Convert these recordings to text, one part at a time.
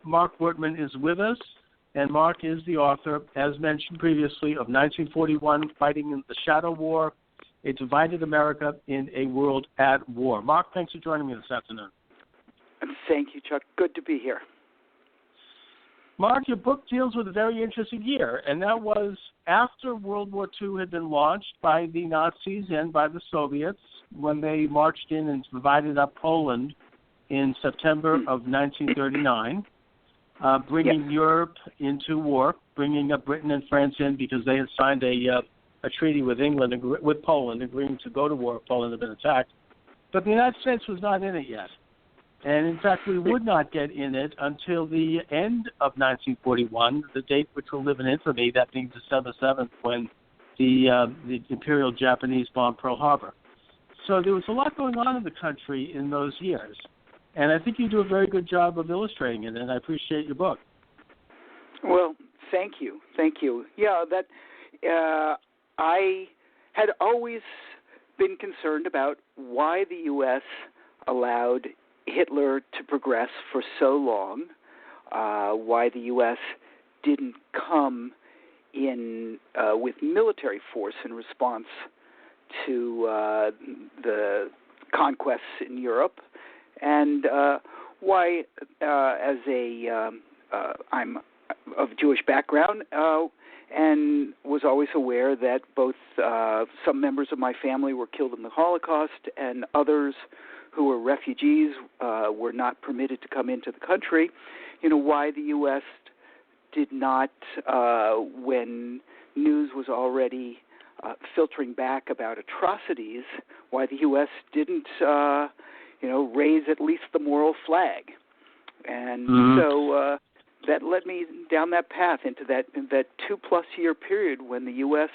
Marc Wortman is with us, and Marc is the author, as mentioned previously, of 1941, Fighting in the Shadow War, A Divided America in a World at War. Marc, thanks for joining me this afternoon. Thank you, Chuck. Good to be here. Marc, your book deals with a very interesting year, and that was after World War II had been launched by the Nazis and by the Soviets when they marched in and divided up Poland in September of 1939, bringing Europe into war, bringing up Britain and France in because they had signed a treaty with England, with Poland, agreeing to go to war if Poland had been attacked. But the United States was not in it yet. And, in fact, we would not get in it until the end of 1941, the date which will live in infamy, that being December 7th, when the Imperial Japanese bombed Pearl Harbor. So there was a lot going on in the country in those years. And I think you do a very good job of illustrating it, and I appreciate your book. Well, thank you. Thank you. Yeah, I had always been concerned about why the U.S. allowed Hitler to progress for so long, why the U.S. didn't come in with military force in response to the conquests in Europe, and why, as I'm of Jewish background, and was always aware that both some members of my family were killed in the Holocaust and others who were refugees were not permitted to come into the country, why the U.S. did not, when news was already filtering back about atrocities, why the U.S. didn't, raise at least the moral flag. And so that led me down that path into that 2+ year period when the U.S.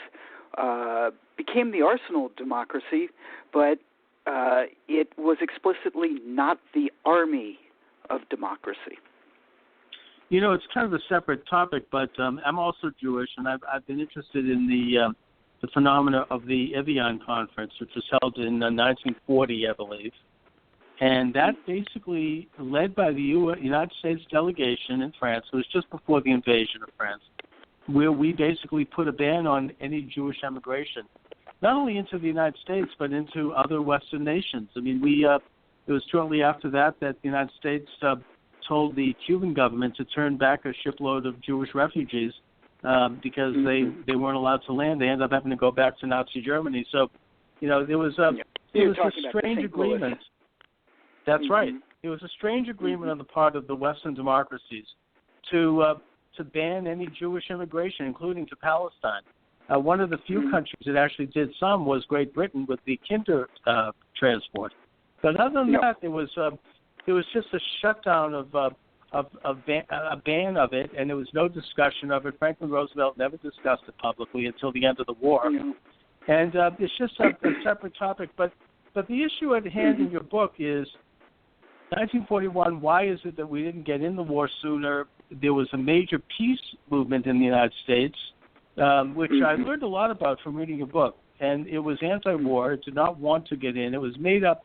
Became the arsenal of democracy, but it was explicitly not the army of democracy. It's kind of a separate topic, but I'm also Jewish, and I've been interested in the phenomena of the Evian Conference, which was held in 1940, I believe. And that basically, led by the United States delegation in France, it was just before the invasion of France, where we basically put a ban on any Jewish immigration, not only into the United States, but into other Western nations. I mean, it was shortly after that the United States told the Cuban government to turn back a shipload of Jewish refugees because they weren't allowed to land. They ended up having to go back to Nazi Germany. So, there was a strange agreement. That's right. It was a strange agreement on the part of the Western democracies to ban any Jewish immigration, including to Palestine. One of the few countries that actually did some was Great Britain with the Kinder transport. But other than that, there was just a shutdown of a ban of it, and there was no discussion of it. Franklin Roosevelt never discussed it publicly until the end of the war. And it's just a separate topic. But the issue at hand in your book is 1941, why is it that we didn't get in the war sooner? There was a major peace movement in the United States, which I learned a lot about from reading your book. And it was anti-war. It did not want to get in. It was made up.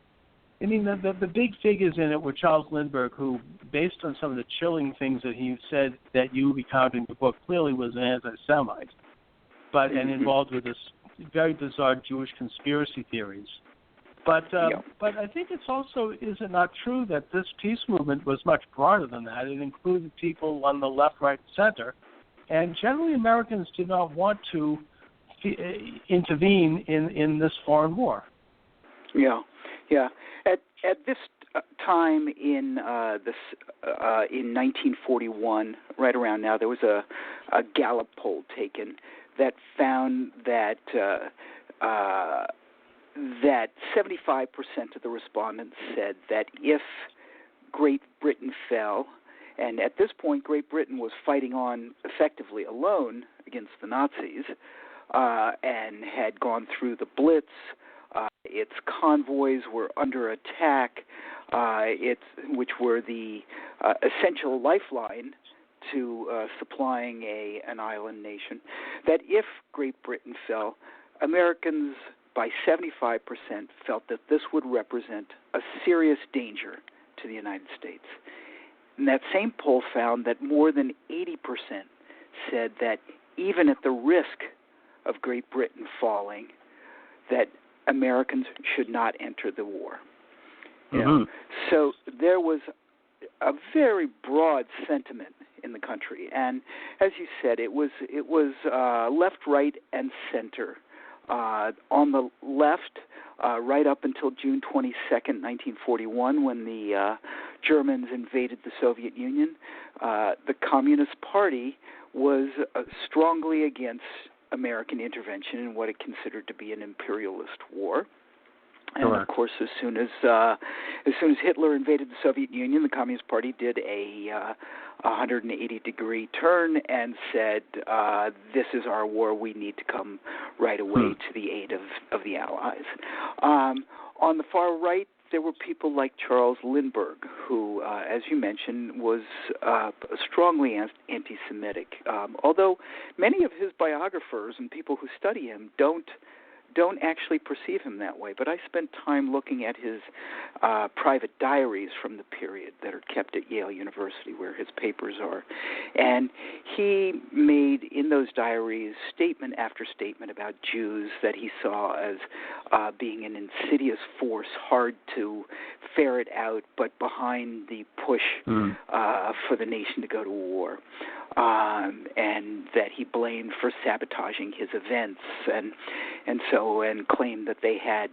I mean, the big figures in it were Charles Lindbergh, who, based on some of the chilling things that he said that you recount in your book, clearly was an anti-Semite, and involved with this very bizarre Jewish conspiracy theories. But I think it's also, is it not true that this peace movement was much broader than that? It included people on the left, right, center, and generally Americans did not want to intervene in this foreign war. Yeah. At this time in 1941, right around now, there was a Gallup poll taken that found that 75% of the respondents said that if Great Britain fell, and at this point Great Britain was fighting on effectively alone against the Nazis, and had gone through the Blitz, its convoys were under attack, which were the essential lifeline to supplying an island nation, that if Great Britain fell, Americans by 75% felt that this would represent a serious danger to the United States. And that same poll found that more than 80% said that even at the risk of Great Britain falling, that Americans should not enter the war. You know? So there was a very broad sentiment in the country, and as you said, it was left, right, and center. On the left, right up until June 22nd, 1941, when the Germans invaded the Soviet Union, the Communist Party was strongly against American intervention in what it considered to be an imperialist war. And of course, as soon as Hitler invaded the Soviet Union, the Communist Party did a 180-degree turn and said, "This is our war. We need to come right away to the aid of the Allies." On the far right, there were people like Charles Lindbergh, who, as you mentioned, was strongly anti-Semitic. Although many of his biographers and people who study him don't actually perceive him that way. But I spent time looking at his private diaries from the period that are kept at Yale University, where his papers are. And he made in those diaries statement after statement about Jews that he saw as being an insidious force, hard to ferret out, but behind the push for the nation to go to war. And that he blamed for sabotaging his events, and claimed that they had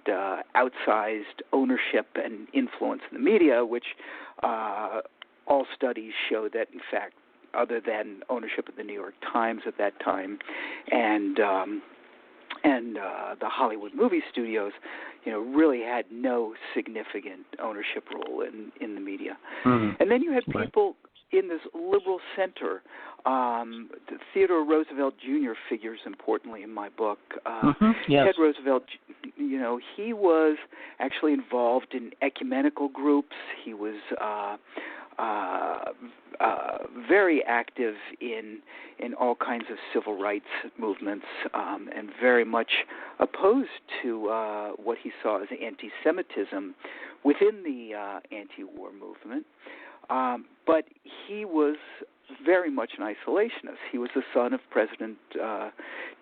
outsized ownership and influence in the media, which all studies show that, in fact, other than ownership of the New York Times at that time, and the Hollywood movie studios, really had no significant ownership role in the media. And then you had people in this liberal center. Theodore Roosevelt Jr. figures importantly in my book. Yes. Ted Roosevelt, he was actually involved in ecumenical groups. He was very active in all kinds of civil rights movements, and very much opposed to what he saw as anti-Semitism within the anti-war movement. But he was very much an isolationist. He was the son of President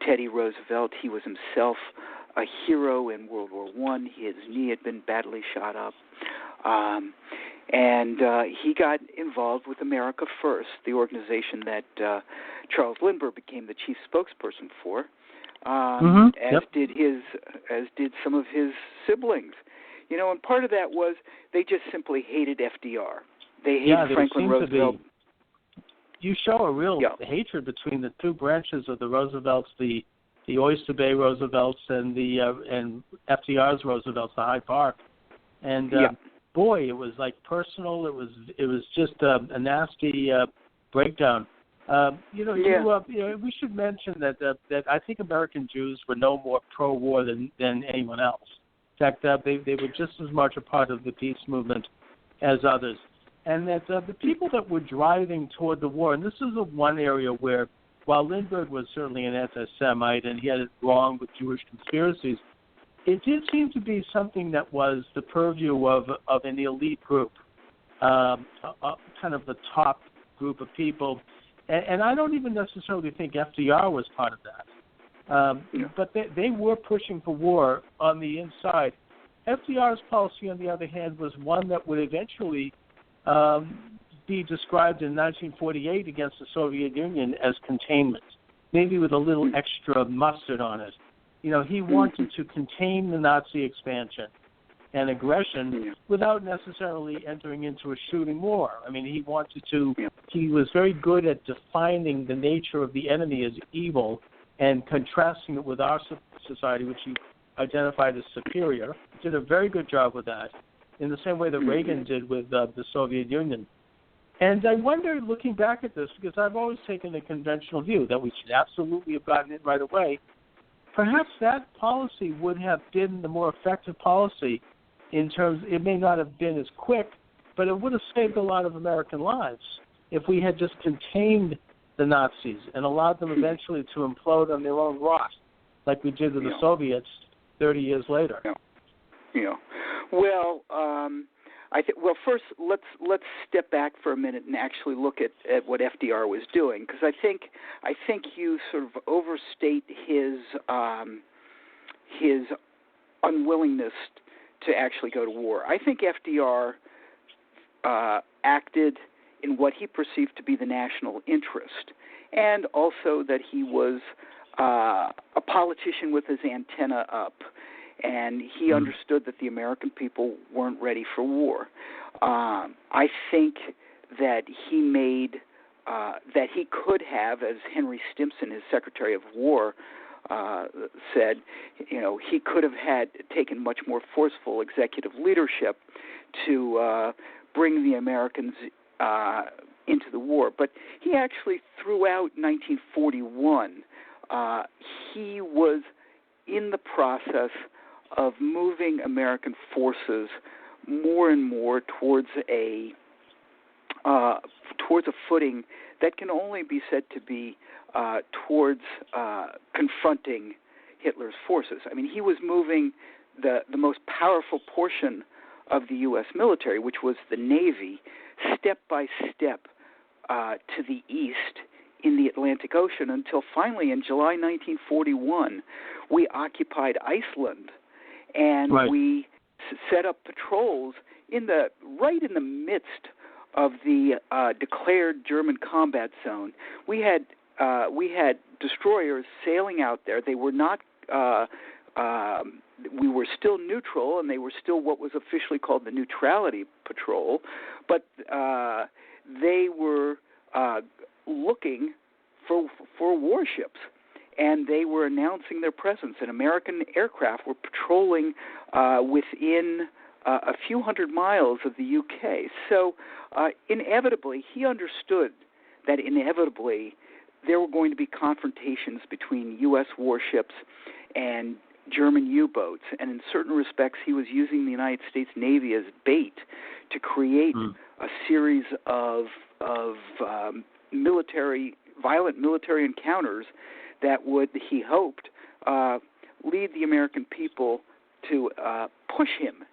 Teddy Roosevelt. He was himself a hero in World War I. His knee had been badly shot up. And he got involved with America First, the organization that Charles Lindbergh became the chief spokesperson for, as did some of his siblings. And part of that was they just simply hated FDR. They hated Franklin Roosevelt. You show a real hatred between the two branches of the Roosevelts, the Oyster Bay Roosevelts and and FDR's Roosevelts, the Hyde Park, and boy, it was like personal. It was just a nasty breakdown. We should mention that I think American Jews were no more pro-war than anyone else. In fact, they were just as much a part of the peace movement as others. And that the people that were driving toward the war, and this is the one area where, while Lindbergh was certainly an anti-Semite and he had it wrong with Jewish conspiracies, it did seem to be something that was the purview of an elite group, kind of the top group of people. And I don't even necessarily think FDR was part of that. But they were pushing for war on the inside. FDR's policy, on the other hand, was one that would eventually be described in 1948 against the Soviet Union as containment, maybe with a little extra mustard on it. He wanted to contain the Nazi expansion and aggression without necessarily entering into a shooting war. I mean, he was very good at defining the nature of the enemy as evil and contrasting it with our society, which he identified as superior. He did a very good job with that, in the same way that Reagan did with the Soviet Union. And I wonder, looking back at this, because I've always taken the conventional view that we should absolutely have gotten it right away, perhaps that policy would have been the more effective policy in terms, it may not have been as quick, but it would have saved a lot of American lives if we had just contained the Nazis and allowed them eventually to implode on their own rot, like we did with the Soviets 30 years later. Well, Well, first let's step back for a minute and actually look at what FDR was doing, because I think you sort of overstate his unwillingness to actually go to war. I think FDR acted in what he perceived to be the national interest, and also that he was a politician with his antenna up, and he understood that the American people weren't ready for war. I think that he made that he could have, as Henry Stimson, his Secretary of War, said, he could have taken much more forceful executive leadership to bring the Americans into the war. But he actually, throughout 1941, he was in the process of moving American forces more and more towards a footing that can only be said to be towards confronting Hitler's forces. I mean, he was moving the most powerful portion of the U.S. military, which was the Navy, step by step to the east in the Atlantic Ocean, until finally in July 1941 we occupied Iceland, and we set up patrols right in the midst of the declared German combat zone. We had destroyers sailing out there. They were not. We were still neutral, and they were still what was officially called the Neutrality Patrol, but they were looking for warships, and they were announcing their presence. And American aircraft were patrolling within a few hundred miles of the UK. So inevitably, he understood that inevitably there were going to be confrontations between U.S. warships and German U-boats, and in certain respects he was using the United States Navy as bait to create a series of violent military encounters that would, he hoped, lead the American people to push him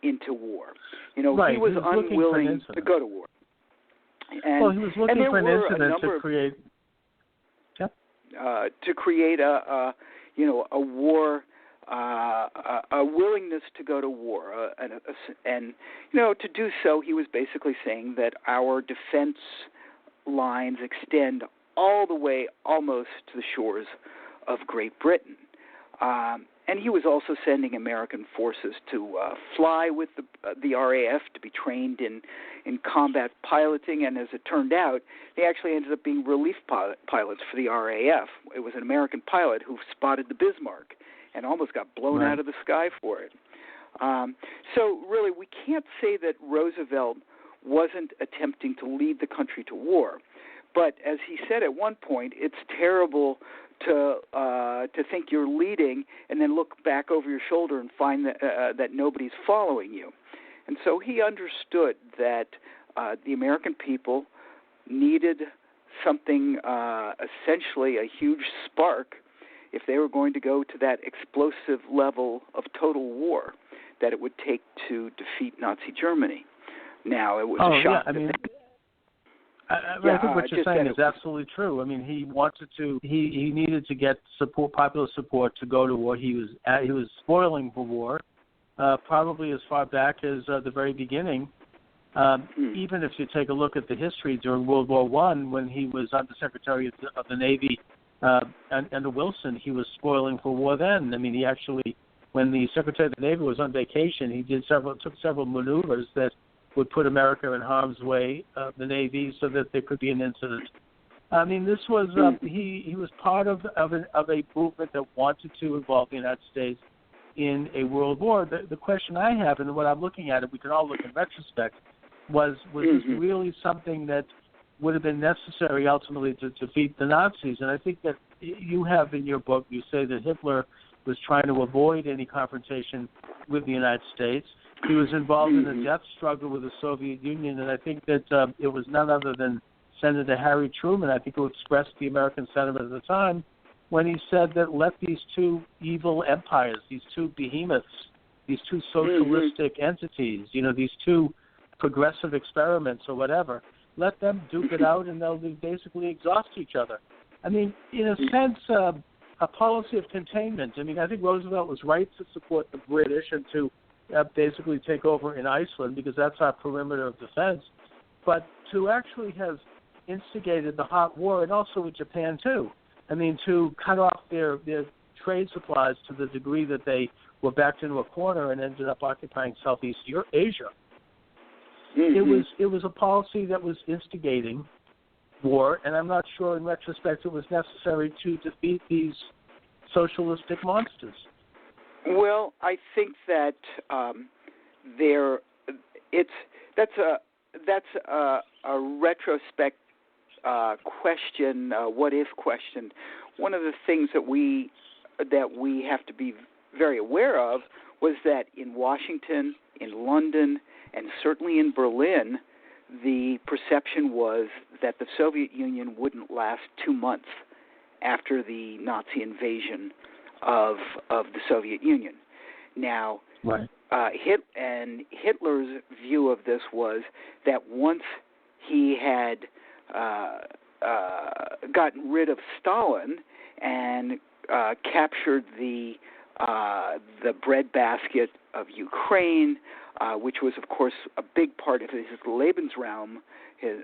into war. He was unwilling to go to war. And, he was looking for an incident to create. To create a war, a willingness to go to war, and to do so, he was basically saying that our defense lines extend all the way almost to the shores of Great Britain. And he was also sending American forces to fly with the RAF to be trained in combat piloting, and as it turned out, they actually ended up being relief pilots for the RAF. It was an American pilot who spotted the Bismarck and almost got blown out of the sky for it. So really, we can't say that Roosevelt wasn't attempting to lead the country to war. But as he said at one point, it's terrible to think you're leading and then look back over your shoulder and find that nobody's following you. And so he understood that the American people needed something, essentially a huge spark, if they were going to go to that explosive level of total war that it would take to defeat Nazi Germany. Now, it was a shock. I think what you're saying is absolutely true. I mean, he needed to get popular support to go to war. He was spoiling for war, probably as far back as the very beginning. Even if you take a look at the history during World War I, when he was Undersecretary of the Navy under Wilson, he was spoiling for war then. I mean, he actually, when the Secretary of the Navy was on vacation, he took several maneuvers that would put America in harm's way, the Navy, so that there could be an incident. I mean, this was he was part of a movement that wanted to involve the United States in a world war. The question I have, and what I'm looking at, and we can all look in retrospect, was this really something that would have been necessary ultimately to defeat the Nazis? And I think that you have in your book, you say that Hitler was trying to avoid any confrontation with the United States. He was involved in a death struggle with the Soviet Union, and I think that it was none other than Senator Harry Truman, I think, who expressed the American sentiment at the time when he said that let these two evil empires, these two behemoths, these two socialistic entities, these two progressive experiments or whatever. Let them duke it out, and they'll basically exhaust each other. I mean, in a sense, a policy of containment. I mean, I think Roosevelt was right to support the British and to basically take over in Iceland because that's our perimeter of defense. But to actually have instigated the hot war, and also with Japan too, I mean, to cut off their trade supplies to the degree that they were backed into a corner and ended up occupying Southeast Asia. It was a policy that was instigating war, and I'm not sure in retrospect it was necessary to defeat these socialistic monsters. Well, I think that that's a retrospect question, what if question. One of the things that we have to be very aware of was that in Washington, in London, and certainly in Berlin, the perception was that the Soviet Union wouldn't last 2 months after the Nazi invasion of the Soviet Union. Now, right. Hitler's view of this was that once he had gotten rid of Stalin and captured the breadbasket of Ukraine, which was, of course, a big part of his Lebensraum, his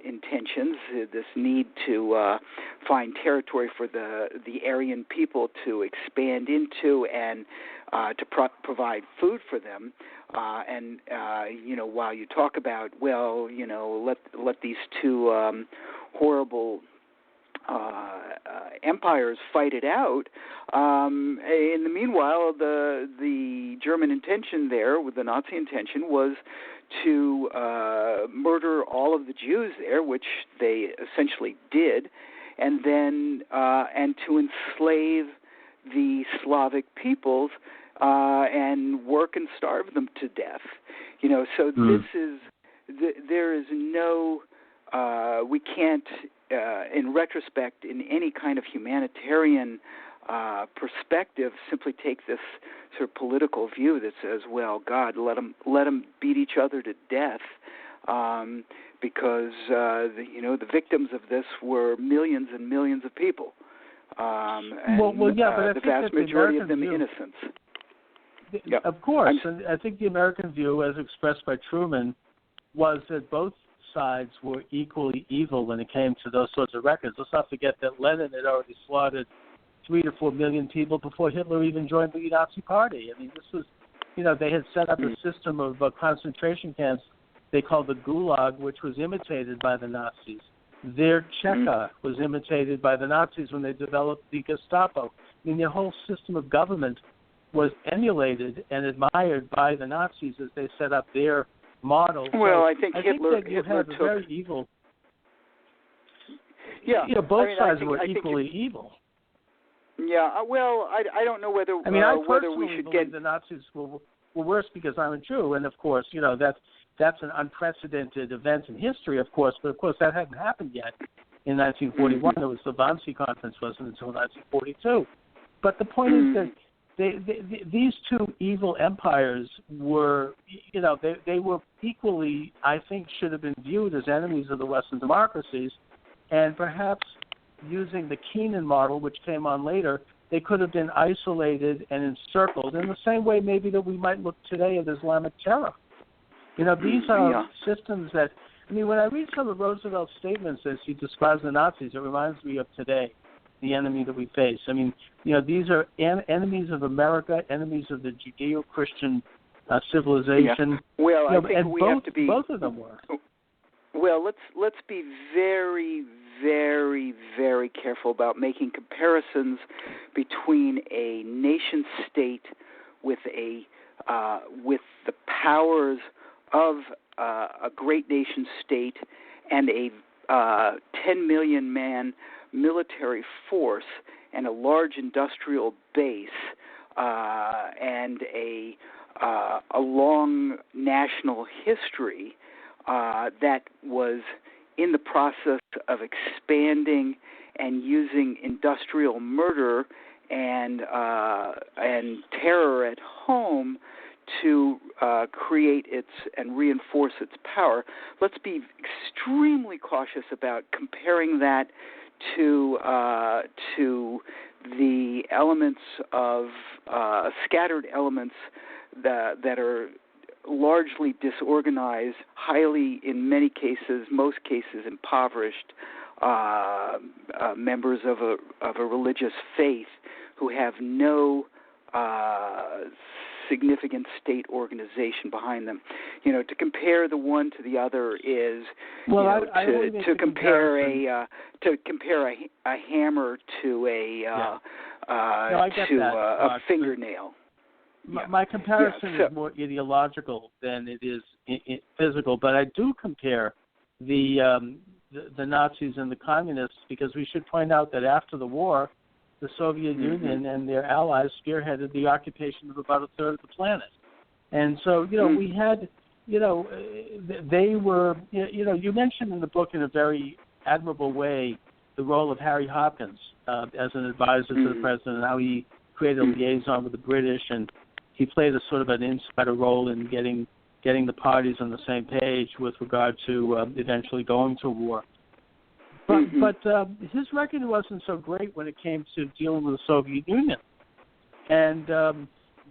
intentions, this need to find territory for the Aryan people to expand into and to provide food for them. And while you talk about, let these two horrible empires fight it out. In the meanwhile, the German intention there, with the Nazi intention, was to murder all of the Jews there, which they essentially did, and then and to enslave the Slavic peoples and work and starve them to death. So this is there is no we can't. In retrospect, in any kind of humanitarian perspective, simply take this sort of political view that says, "Well, God, let them beat each other to death," because the victims of this were millions and millions of people, and but the vast majority of them innocents. Of course, and I think the American view, as expressed by Truman, was that both sides were equally evil when it came to those sorts of records. Let's not forget that Lenin had already slaughtered 3 to 4 million people before Hitler even joined the Nazi Party. I mean, this was, they had set up a system of concentration camps they called the Gulag, which was imitated by the Nazis. Their Cheka was imitated by the Nazis when they developed the Gestapo. I mean, their whole system of government was emulated and admired by the Nazis as they set up their model. Well, I think Hitler took very evil. Yeah, both sides were equally evil. Yeah, well, I don't know whether I whether we should get the Nazis were worse because I'm a Jew, and of course, that's an unprecedented event in history, of course. But of course, that hadn't happened yet in 1941. It was the Wannsee Conference wasn't until 1942. But the point is that these two evil empires were, they were equally, I think, should have been viewed as enemies of the Western democracies, and perhaps using the Keenan model, which came on later, they could have been isolated and encircled in the same way maybe that we might look today at Islamic terror. These are systems that, when I read some of Roosevelt's statements as he describes the Nazis, it reminds me of today, the enemy that we face. These are enemies of America, enemies of the Judeo-Christian civilization. Yeah. Well, I think we have to be. Both of them were. Well, let's be very, very, very careful about making comparisons between a nation state with with the powers of a great nation state and a 10 million man military force and a large industrial base and a long national history that was in the process of expanding and using industrial murder and terror at home to create and reinforce its power, let's be extremely cautious about comparing that to the elements of scattered elements that are largely disorganized, highly, in many cases, most cases, impoverished members of a religious faith who have no significant state organization behind them. To compare the one to the other is to compare a hammer to a fingernail. My comparison is more ideological than it is physical, but I do compare the Nazis and the communists, because we should point out that after the war, the Soviet Union and their allies spearheaded the occupation of about a third of the planet. And so, we had, they were, you mentioned in the book in a very admirable way the role of Harry Hopkins as an advisor to the president, and how he created a liaison with the British, and he played a sort of an insider role in getting the parties on the same page with regard to eventually going to war. But his record wasn't so great when it came to dealing with the Soviet Union. And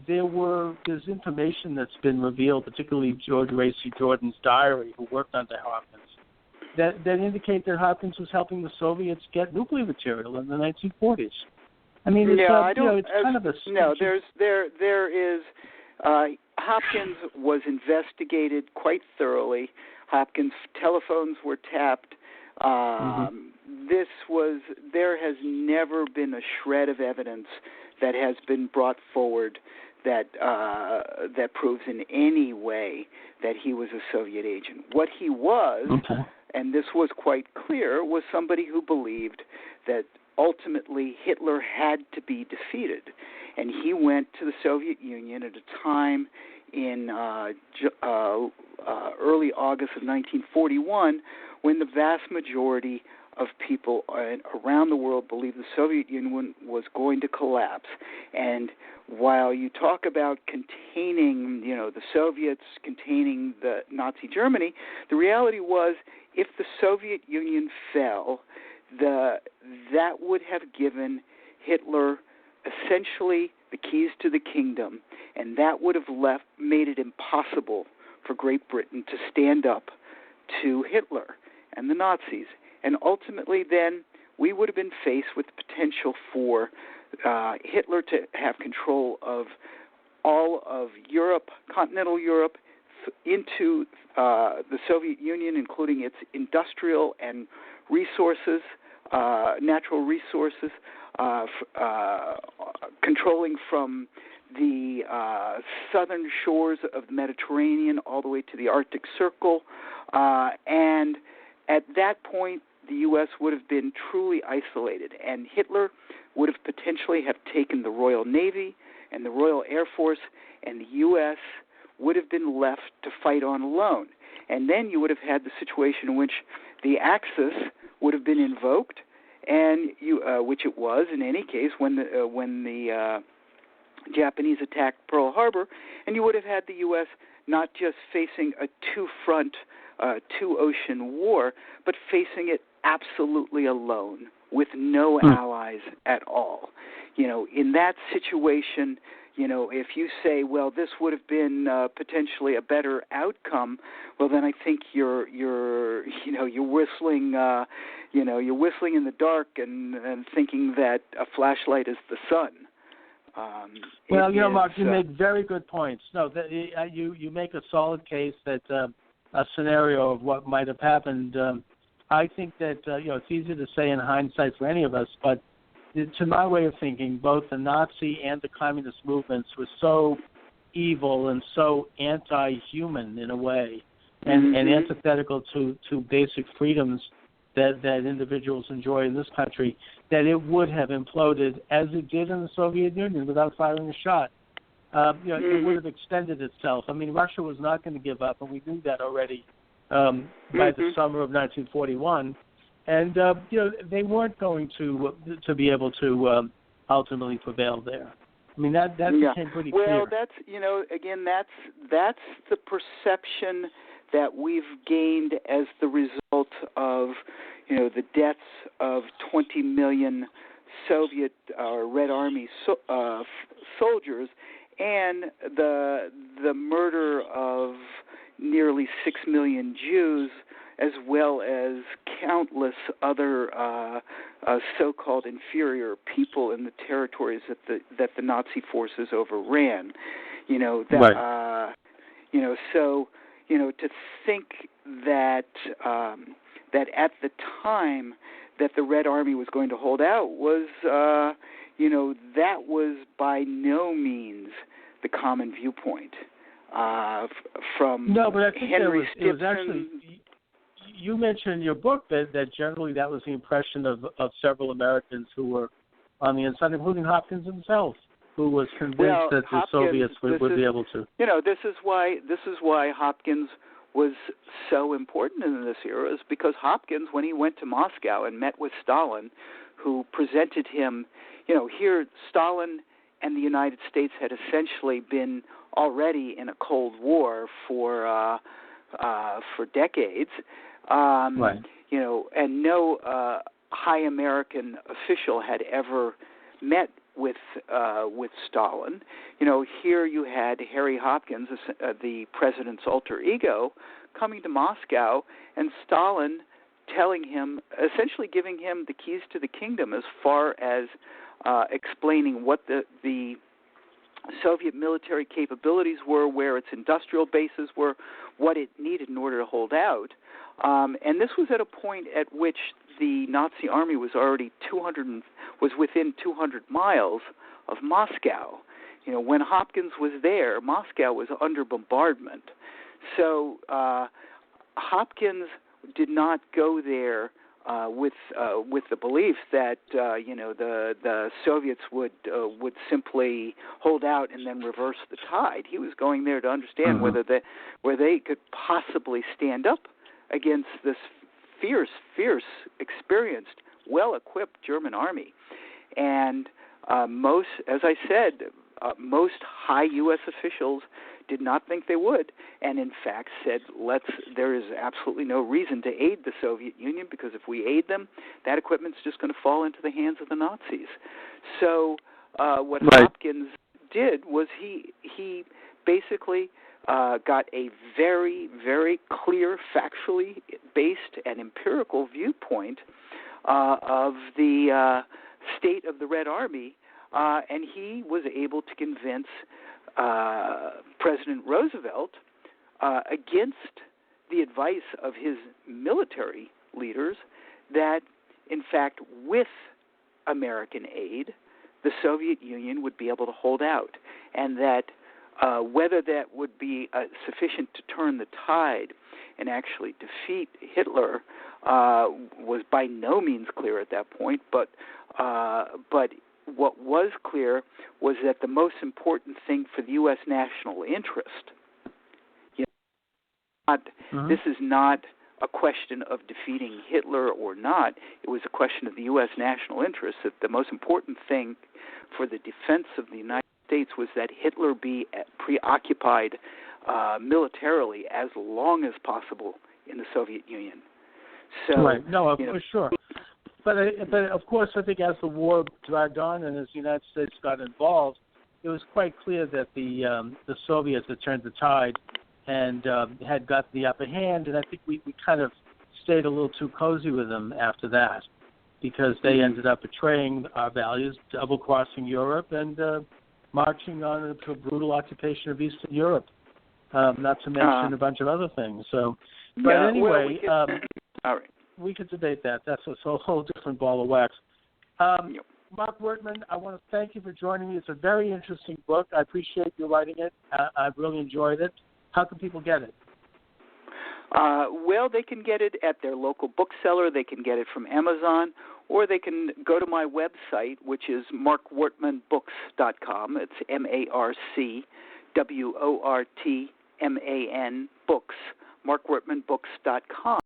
there's information that's been revealed, particularly George Racy Jordan's diary, who worked under Hopkins, that indicate that Hopkins was helping the Soviets get nuclear material in the 1940s. I mean, it's kind of a... No, there is... Hopkins was investigated quite thoroughly. Hopkins' telephones were tapped. There has never been a shred of evidence that has been brought forward that proves in any way that he was a Soviet agent. What he was, and this was quite clear, was somebody who believed that ultimately Hitler had to be defeated. And he went to the Soviet Union at a time in early August of 1941 when the vast majority of people around the world believed the Soviet Union was going to collapse. And while you talk about containing, the Soviets, containing the Nazi Germany, the reality was if the Soviet Union fell, that would have given Hitler essentially the keys to the kingdom, and that would have made it impossible for Great Britain to stand up to Hitler and the Nazis. And ultimately then we would have been faced with the potential for Hitler to have control of all of Europe, continental Europe, into the Soviet Union, including its industrial and resources, natural resources, controlling from the southern shores of the Mediterranean all the way to the Arctic Circle. And at that point, the U.S. would have been truly isolated, and Hitler would have potentially have taken the Royal Navy and the Royal Air Force, and the U.S. would have been left to fight on alone. And then you would have had the situation in which the Axis would have been invoked, and which it was in any case when the Japanese attacked Pearl Harbor, and you would have had the U.S. not just facing a two-front, two-ocean war, but facing it absolutely alone with no allies at all. In that situation, if you say, well, this would have been potentially a better outcome, well, then I think you're whistling, you're whistling in the dark and thinking that a flashlight is the sun. Well, Mark, you make very good points. No, you make a solid case that a scenario of what might have happened. I think that it's easy to say in hindsight for any of us, but to my way of thinking, both the Nazi and the communist movements were so evil and so anti-human in a way, and antithetical to basic freedoms that individuals enjoy in this country, that it would have imploded as it did in the Soviet Union without firing a shot. It would have extended itself. I mean, Russia was not going to give up, and we knew that already by the summer of 1941. And, they weren't going to be able to ultimately prevail there. I mean, that became pretty clear. Well, that's that's the perception that we've gained as the result of the deaths of 20 million Soviet or Red Army soldiers and the murder of nearly 6 million Jews, as well as countless other so-called inferior people in the territories that the Nazi forces overran. To think that that at the time that the Red Army was going to hold out was that was by no means the common viewpoint from No, but I think Henry it was actually. You mentioned in your book that generally that was the impression of several Americans who were on the inside, including Hopkins himself, who was convinced that the Soviets would be able to. This is why Hopkins was so important in this era, is because Hopkins, when he went to Moscow and met with Stalin, who presented him, here Stalin and the United States had essentially been already in a Cold War for decades. Right. And no high American official had ever met with Stalin. Here you had Harry Hopkins, the president's alter ego, coming to Moscow, and Stalin telling him, essentially giving him the keys to the kingdom as far as explaining what the Soviet military capabilities were, where its industrial bases were, what it needed in order to hold out. And this was at a point at which the Nazi army was already within 200 miles of Moscow. When Hopkins was there, Moscow was under bombardment. So Hopkins did not go there with the belief that the Soviets would simply hold out and then reverse the tide. He was going there to understand where they could possibly stand up against this fierce, experienced, well-equipped German army. And most high U.S. officials did not think they would, and in fact said, there is absolutely no reason to aid the Soviet Union, because if we aid them, that equipment's just going to fall into the hands of the Nazis. So what Hopkins did was he basically got a very, very clear, factually based and empirical viewpoint of the state of the Red Army, and he was able to convince President Roosevelt, against the advice of his military leaders, that in fact with American aid, the Soviet Union would be able to hold out, and that whether that would be sufficient to turn the tide and actually defeat Hitler was by no means clear at that point, but what was clear was that the most important thing for the U.S. national interest, this is not a question of defeating Hitler or not. It was a question of the U.S. national interest, that the most important thing for the defense of the United States was that Hitler be preoccupied militarily as long as possible in the Soviet Union. So, right. No, for sure. But of course, I think as the war dragged on and as the United States got involved, it was quite clear that the Soviets had turned the tide and had got the upper hand. And I think we kind of stayed a little too cozy with them after that, because they ended up betraying our values, double-crossing Europe, and marching on to a brutal occupation of Eastern Europe, not to mention a bunch of other things. So, but anyway, all right. We could debate that. That's a whole different ball of wax. Marc Wortman, I want to thank you for joining me. It's a very interesting book. I appreciate you writing it. I've really enjoyed it. How can people get it? Well, they can get it at their local bookseller. They can get it from Amazon, or they can go to my website, which is marcwortmanbooks.com. It's MarcWortman Books, marcwortmanbooks.com.